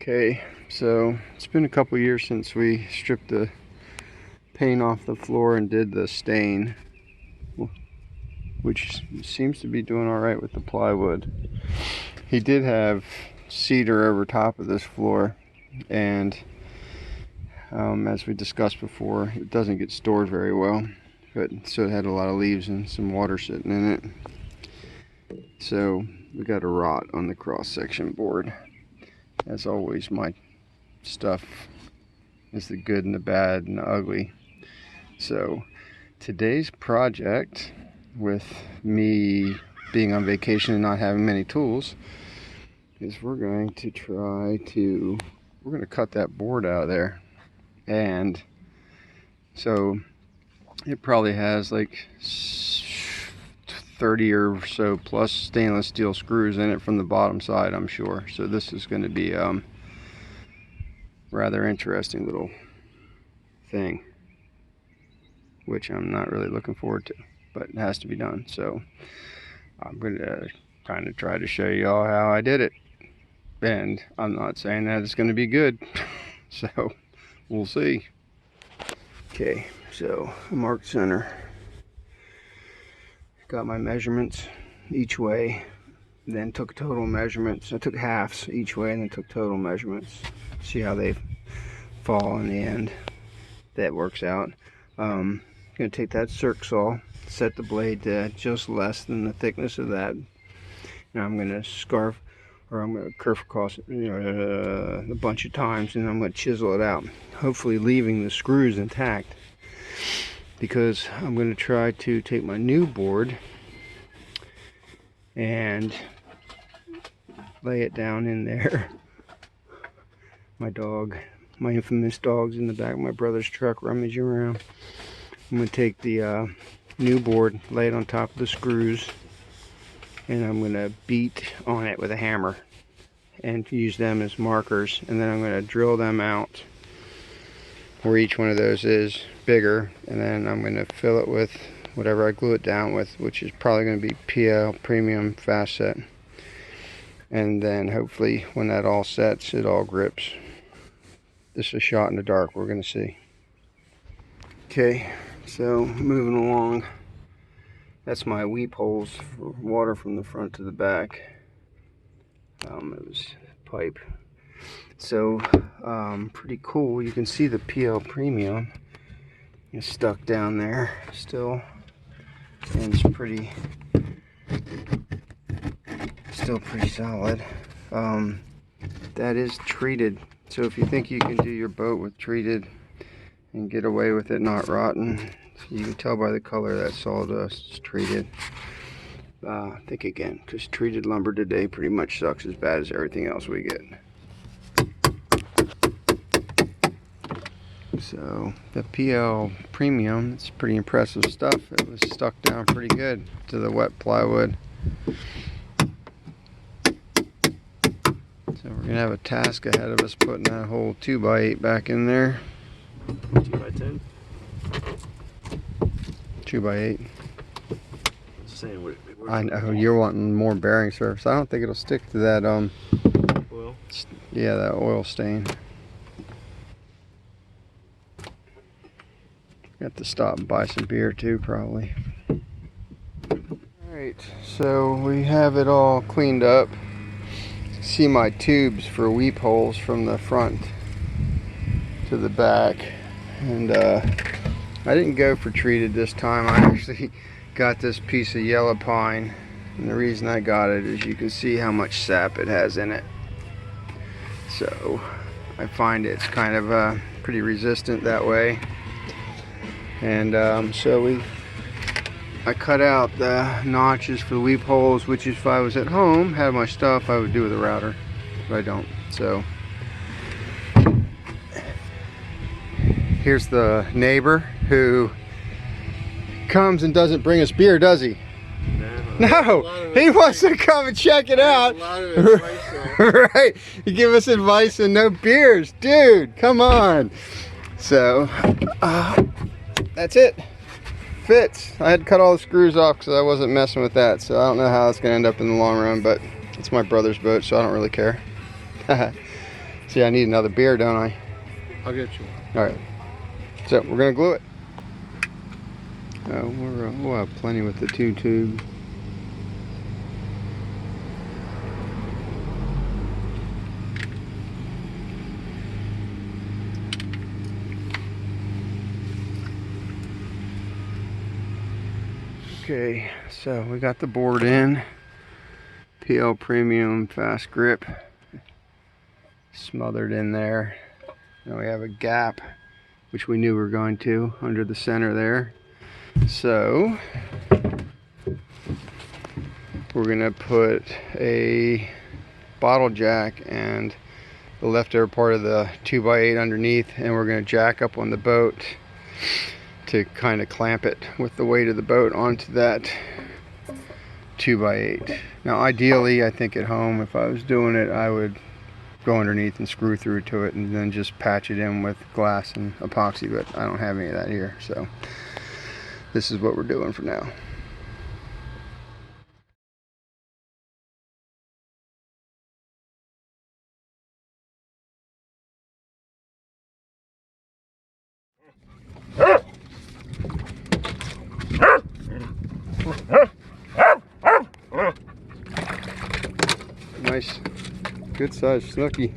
Okay, so it's been a couple years since we stripped the paint off the floor and did the stain, which seems to be doing all right with the plywood. He did have cedar over top of this floor, and as we discussed before, it doesn't get stored very well, but so it had a lot of leaves and some water sitting in it. So we got a rot on the cross-section board. As always, my stuff is the good and the bad and the ugly. So today's project, with me being on vacation and not having many tools, is we're going to cut that board out of there. And so it probably has like 30 or so plus stainless steel screws in it from the bottom side, I'm sure. So this is going to be rather interesting little thing, which I'm not really looking forward to, but it has to be done. So I'm going to kind of try to show you all how I did it, and I'm not saying that it's going to be good. So we'll see. Okay, so marked center. Got my measurements each way, then took total measurements. I took halves each way and then took total measurements. See how they fall in the end. That works out. I'm going to take that circ saw, set the blade to just less than the thickness of that. Now I'm going to scarf, or I'm going to kerf across it, a bunch of times, and I'm going to chisel it out, hopefully leaving the screws intact, because I'm going to try to take my new board and lay it down in there. My infamous dog's in the back of my brother's truck rummaging around. I'm going to take the new board, lay it on top of the screws, and I'm going to beat on it with a hammer and use them as markers, and then I'm going to drill them out where each one of those is bigger, and then I'm going to fill it with whatever I glue it down with, which is probably going to be PL Premium Fast Set. And then hopefully when that all sets, it all grips. This is a shot in the dark, we're going to see. Okay, so moving along. That's my weep holes for water from the front to the back. It was pipe. So pretty cool. You can see the PL Premium is stuck down there still, and it's still pretty solid. That is treated, so if you think you can do your boat with treated and get away with it not rotting, you can tell by the color that sawdust is treated. Think again, because treated lumber today pretty much sucks as bad as everything else we get. So the PL Premium, it's pretty impressive stuff. It was stuck down pretty good to the wet plywood. So we're gonna have a task ahead of us putting that whole 2x8 back in there. 2x10? 2x8. Saying I know you're wanting more bearing surface. I don't think it'll stick to that oil. Yeah, that oil stain. Got to stop and buy some beer too, probably. Alright, so we have it all cleaned up. See my tubes for weep holes from the front to the back. And I didn't go for treated this time. I actually got this piece of yellow pine. And the reason I got it is you can see how much sap it has in it. So I find it's kind of pretty resistant that way. And so I cut out the notches for the weep holes, which if I was at home, had my stuff, I would do with a router, but I don't. So here's the neighbor who comes and doesn't bring us beer, does he? No, he wants to come and check it out. Right, you give us advice and no beers, dude, come on. So that's it. Fits. I had to cut all the screws off because I wasn't messing with that, so I don't know how it's gonna end up in the long run, but it's my brother's boat, so I don't really care. See, I need another beer, don't I? I'll get you one. All right. So we're gonna glue it. We'll have plenty with the 2 tube. Okay, so we got the board in. PL Premium Fast Grip smothered in there. Now we have a gap, which we knew we were going to, under the center there. So we're gonna put a bottle jack and the leftover part of the 2x8 underneath, and we're gonna jack up on the boat to kind of clamp it with the weight of the boat onto that 2x8. Now ideally, I think at home, if I was doing it, I would go underneath and screw through to it and then just patch it in with glass and epoxy, but I don't have any of that here, so this is what we're doing for now. Nice, good sized snooky.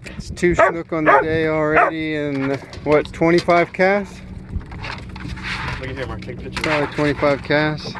It's 2 snook on the day already, and what, 25 casts? Look at here, Mark. Take a picture. Probably 25 casts.